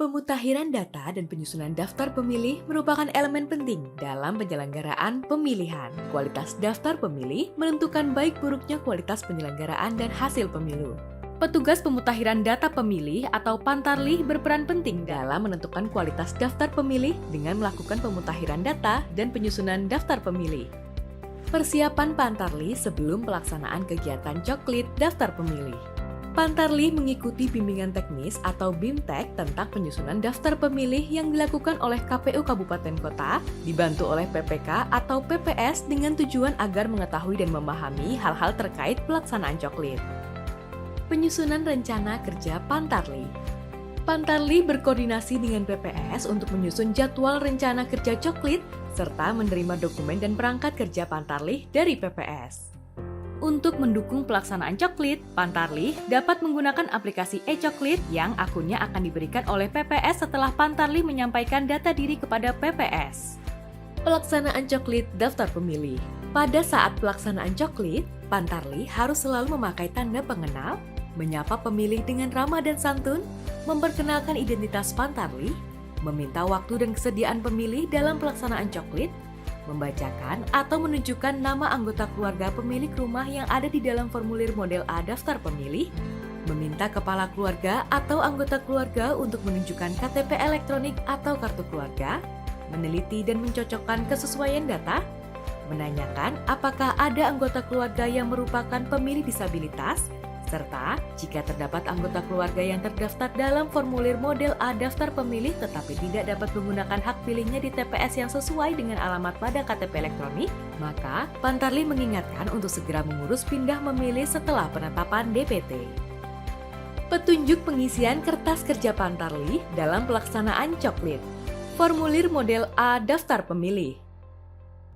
Pemutakhiran data dan penyusunan daftar pemilih merupakan elemen penting dalam penyelenggaraan pemilihan. Kualitas daftar pemilih menentukan baik buruknya kualitas penyelenggaraan dan hasil pemilu. Petugas pemutakhiran data pemilih atau Pantarlih berperan penting dalam menentukan kualitas daftar pemilih dengan melakukan pemutakhiran data dan penyusunan daftar pemilih. Persiapan Pantarlih sebelum pelaksanaan kegiatan coklit daftar pemilih. Pantarlih mengikuti bimbingan teknis atau BIMTEK tentang penyusunan daftar pemilih yang dilakukan oleh KPU Kabupaten Kota, dibantu oleh PPK atau PPS dengan tujuan agar mengetahui dan memahami hal-hal terkait pelaksanaan coklit. Penyusunan rencana kerja Pantarlih. Pantarlih berkoordinasi dengan PPS untuk menyusun jadwal rencana kerja coklit serta menerima dokumen dan perangkat kerja Pantarlih dari PPS. Untuk mendukung pelaksanaan coklit, Pantarlih dapat menggunakan aplikasi e-coklit yang akunnya akan diberikan oleh PPS setelah Pantarlih menyampaikan data diri kepada PPS. Pelaksanaan coklit daftar pemilih. Pada saat pelaksanaan coklit, Pantarlih harus selalu memakai tanda pengenal, menyapa pemilih dengan ramah dan santun, memperkenalkan identitas Pantarlih, meminta waktu dan kesediaan pemilih dalam pelaksanaan coklit, membacakan atau menunjukkan nama anggota keluarga pemilik rumah yang ada di dalam formulir model A daftar pemilih, meminta kepala keluarga atau anggota keluarga untuk menunjukkan KTP elektronik atau kartu keluarga, meneliti dan mencocokkan kesesuaian data, menanyakan apakah ada anggota keluarga yang merupakan pemilih disabilitas, serta jika terdapat anggota keluarga yang terdaftar dalam formulir model A daftar pemilih tetapi tidak dapat menggunakan hak pilihnya di TPS yang sesuai dengan alamat pada KTP elektronik, maka Pantarlih mengingatkan untuk segera mengurus pindah memilih setelah penetapan DPT. Petunjuk pengisian kertas kerja Pantarlih dalam pelaksanaan coklit. Formulir model A daftar pemilih.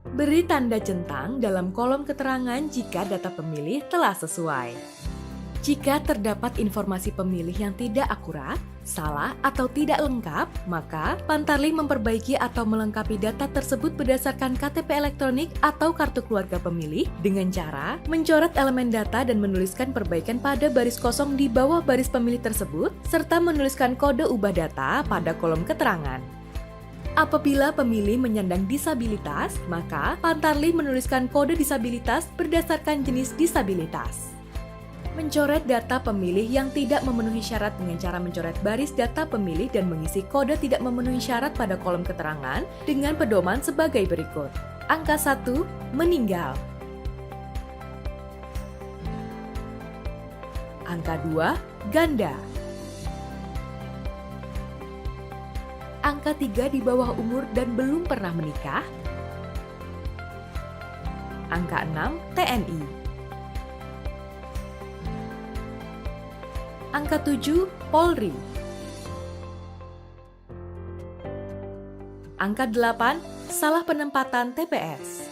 Beri tanda centang dalam kolom keterangan jika data pemilih telah sesuai. Jika terdapat informasi pemilih yang tidak akurat, salah, atau tidak lengkap, maka Pantarlih memperbaiki atau melengkapi data tersebut berdasarkan KTP elektronik atau kartu keluarga pemilih dengan cara mencoret elemen data dan menuliskan perbaikan pada baris kosong di bawah baris pemilih tersebut, serta menuliskan kode ubah data pada kolom keterangan. Apabila pemilih menyandang disabilitas, maka Pantarlih menuliskan kode disabilitas berdasarkan jenis disabilitas. Mencoret data pemilih yang tidak memenuhi syarat dengan cara mencoret baris data pemilih dan mengisi kode tidak memenuhi syarat pada kolom keterangan dengan pedoman sebagai berikut. Angka 1, meninggal. Angka 2, ganda. Angka 3 di bawah umur dan belum pernah menikah. Angka 6, TNI. Angka 7, Polri. Angka 8, salah penempatan TPS.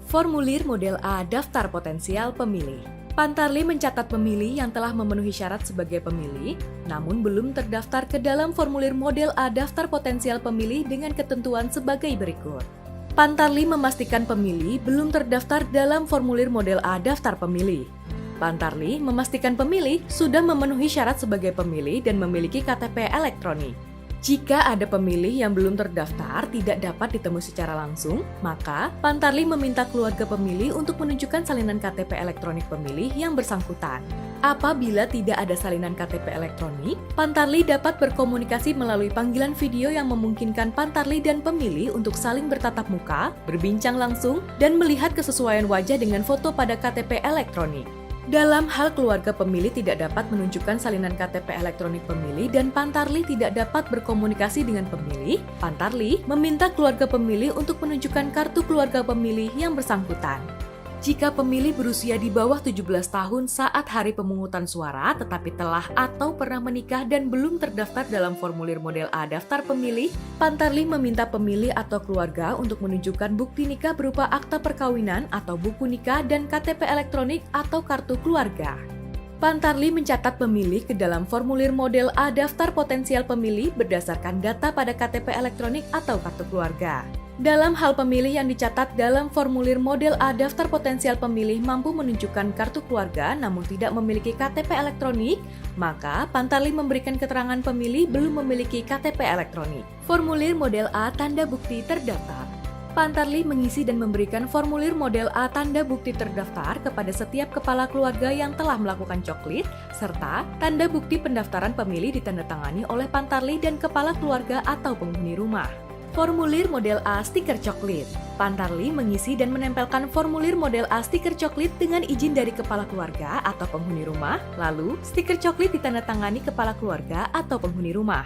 Formulir model A daftar potensial pemilih. Pantarlih mencatat pemilih yang telah memenuhi syarat sebagai pemilih, namun belum terdaftar ke dalam formulir model A daftar potensial pemilih dengan ketentuan sebagai berikut. Pantarlih memastikan pemilih belum terdaftar dalam formulir model A daftar pemilih. Pantarlih memastikan pemilih sudah memenuhi syarat sebagai pemilih dan memiliki KTP elektronik. Jika ada pemilih yang belum terdaftar tidak dapat ditemui secara langsung, maka Pantarlih meminta keluarga pemilih untuk menunjukkan salinan KTP elektronik pemilih yang bersangkutan. Apabila tidak ada salinan KTP elektronik, Pantarlih dapat berkomunikasi melalui panggilan video yang memungkinkan Pantarlih dan pemilih untuk saling bertatap muka, berbincang langsung, dan melihat kesesuaian wajah dengan foto pada KTP elektronik. Dalam hal keluarga pemilih tidak dapat menunjukkan salinan KTP elektronik pemilih dan Pantarlih tidak dapat berkomunikasi dengan pemilih, Pantarlih meminta keluarga pemilih untuk menunjukkan kartu keluarga pemilih yang bersangkutan. Jika pemilih berusia di bawah 17 tahun saat hari pemungutan suara tetapi telah atau pernah menikah dan belum terdaftar dalam formulir model A daftar pemilih, Pantarlih meminta pemilih atau keluarga untuk menunjukkan bukti nikah berupa akta perkawinan atau buku nikah dan KTP elektronik atau kartu keluarga. Pantarlih mencatat pemilih ke dalam formulir model A daftar potensial pemilih berdasarkan data pada KTP elektronik atau kartu keluarga. Dalam hal pemilih yang dicatat dalam formulir model A daftar potensial pemilih mampu menunjukkan kartu keluarga namun tidak memiliki KTP elektronik, maka Pantarlih memberikan keterangan pemilih belum memiliki KTP elektronik. Formulir model A tanda bukti terdaftar. Pantarlih mengisi dan memberikan formulir model A tanda bukti terdaftar kepada setiap kepala keluarga yang telah melakukan coklit, serta tanda bukti pendaftaran pemilih ditandatangani oleh Pantarlih dan kepala keluarga atau penghuni rumah. Formulir model A stiker coklit. Pantarlih mengisi dan menempelkan formulir model A stiker coklit dengan izin dari kepala keluarga atau penghuni rumah, lalu stiker coklit ditandatangani kepala keluarga atau penghuni rumah.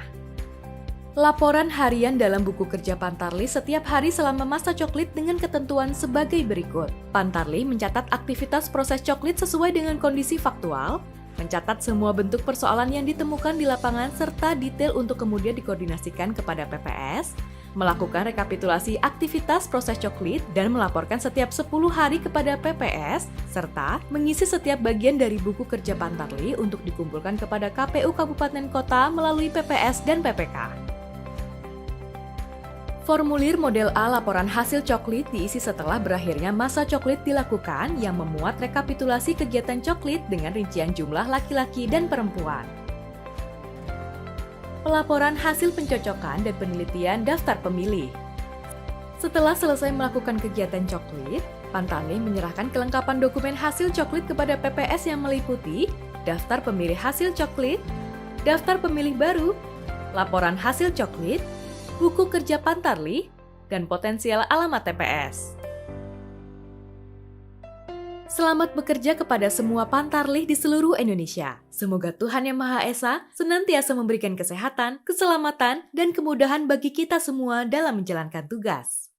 Laporan harian dalam buku kerja Pantarlih setiap hari selama masa coklit dengan ketentuan sebagai berikut. Pantarlih mencatat aktivitas proses coklit sesuai dengan kondisi faktual, mencatat semua bentuk persoalan yang ditemukan di lapangan serta detail untuk kemudian dikoordinasikan kepada PPS, melakukan rekapitulasi aktivitas proses coklit dan melaporkan setiap 10 hari kepada PPS, serta mengisi setiap bagian dari buku kerja Pantarlih untuk dikumpulkan kepada KPU Kabupaten Kota melalui PPS dan PPK. Formulir model A laporan hasil coklit diisi setelah berakhirnya masa coklit dilakukan yang memuat rekapitulasi kegiatan coklit dengan rincian jumlah laki-laki dan perempuan. Pelaporan hasil pencocokan dan penelitian daftar pemilih. Setelah selesai melakukan kegiatan coklit, Pantarlih menyerahkan kelengkapan dokumen hasil coklit kepada PPS yang meliputi daftar pemilih hasil coklit, daftar pemilih baru, laporan hasil coklit, buku kerja Pantarlih, dan potensial alamat TPS. Selamat bekerja kepada semua Pantarlih di seluruh Indonesia. Semoga Tuhan Yang Maha Esa senantiasa memberikan kesehatan, keselamatan, dan kemudahan bagi kita semua dalam menjalankan tugas.